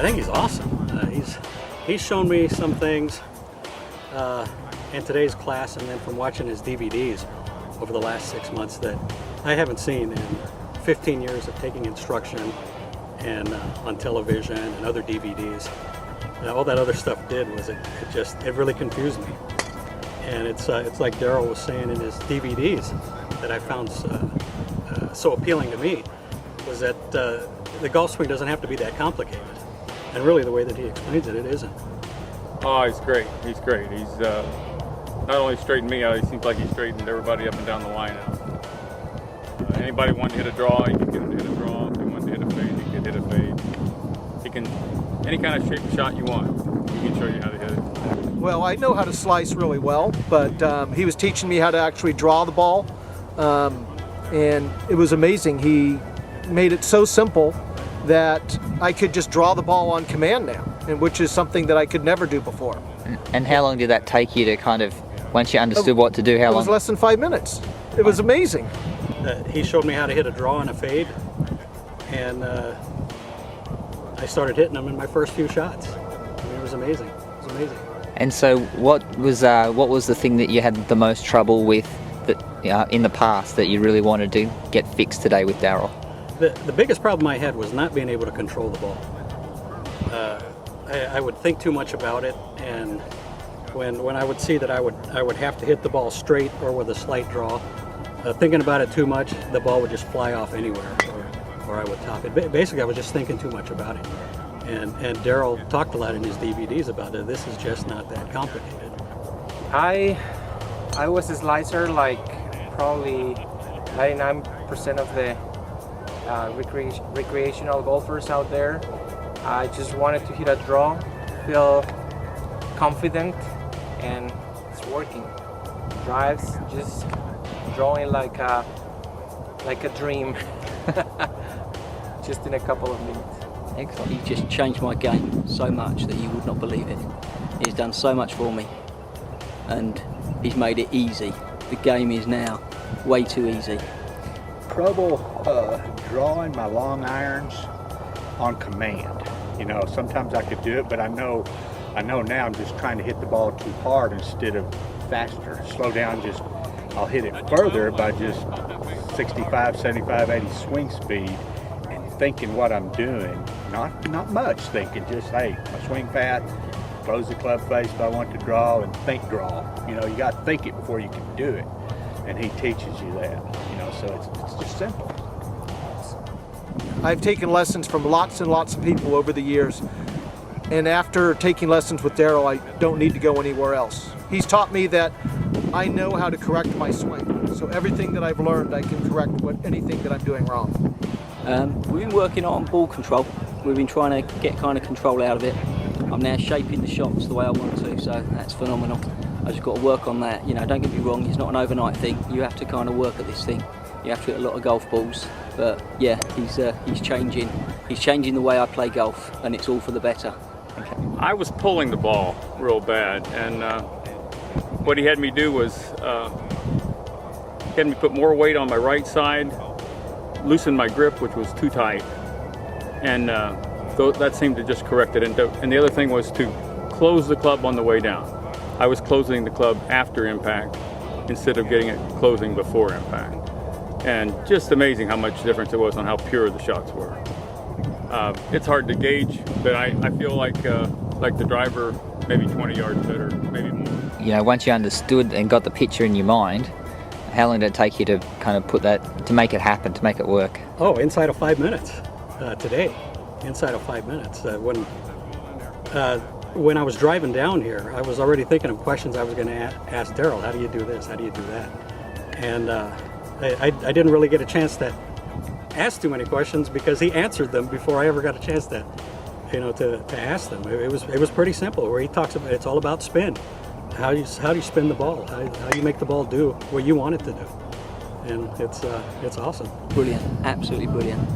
I think he's awesome. He's shown me some things in today's class, and then from watching his DVDs over the last 6 months that I haven't seen in 15 years of taking instruction and on television and other DVDs. All that other stuff did was it really confused me. And it's like Darrell was saying in his DVDs that I found so appealing to me, was that the golf swing doesn't have to be that complicated. And really the way that he explains it, it isn't. Oh, he's great. He's great. He's not only straightened me out, he seems like he straightened everybody up and down the line out. Anybody wanting to hit a draw, he can get him to hit a draw. If he wants to hit a fade, he can hit a fade. He can, any kind of shape shot you want, he can show you how to hit it. Well, I know how to slice really well, but he was teaching me how to actually draw the ball, and it was amazing. He made it so simple that I could just draw the ball on command now, and which is something that I could never do before. And how long did that take you to kind of, once you understood what to do, how long? It was less than 5 minutes. It was amazing. He showed me how to hit a draw and a fade, and I started hitting them in my first few shots. I mean, it was amazing. It was amazing. And so what was the thing that you had the most trouble with that in the past that you really wanted to get fixed today with Darrell? The biggest problem I had was not being able to control the ball. I would think too much about it, and when I would see that I would have to hit the ball straight or with a slight draw, thinking about it too much, the ball would just fly off anywhere, or I would top it. Basically, I was just thinking too much about it. And Darrell talked a lot in his DVDs about it. This is just not that complicated. I was a slicer like probably 99% of the recreational golfers out there. I just wanted to hit a draw, feel confident, and it's working. Drives, just drawing like a dream, just in a couple of minutes. Excellent. He just changed my game so much that you would not believe it. He's done so much for me, and he's made it easy. The game is now way too easy. Trouble drawing my long irons on command. You know, sometimes I could do it, but I know now I'm just trying to hit the ball too hard instead of faster. Slow down, I'll hit it further by just 65, 75, 80 swing speed, and thinking what I'm doing. Not much thinking, just, hey, I swing fast, close the club face if I want to draw, and think draw. You know, you got to think it before you can do it, and he teaches you that. You know, so it's just simple. I've taken lessons from lots and lots of people over the years, and after taking lessons with Darrell, I don't need to go anywhere else. He's taught me that I know how to correct my swing, so everything that I've learned, I can correct anything that I'm doing wrong. We've been working on ball control. We've been trying to get kind of control out of it. I'm now shaping the shots the way I want to, so that's phenomenal. I just got to work on that. You know, don't get me wrong, it's not an overnight thing. You have to kind of work at this thing. You have to hit a lot of golf balls, but yeah, he's changing. He's changing the way I play golf, and it's all for the better. Okay. I was pulling the ball real bad, and what he had me do was he had me put more weight on my right side, loosen my grip, which was too tight, and that seemed to just correct it. And the other thing was to close the club on the way down. I was closing the club after impact instead of getting it closing before impact. And just amazing how much difference it was on how pure the shots were. It's hard to gauge, but I feel like the driver, maybe 20 yards better, maybe more. You know, once you understood and got the picture in your mind, how long did it take you to kind of put that, to make it happen, to make it work? Oh, inside of 5 minutes today. Inside of 5 minutes. When I was driving down here, I was already thinking of questions I was going to ask Darrell. How do you do this? How do you do that? And I didn't really get a chance to ask too many questions because he answered them before I ever got a chance to ask them. It was pretty simple. Where he talks about, it's all about spin. How do you spin the ball? How do you make the ball do what you want it to do? And it's awesome. Brilliant, absolutely brilliant.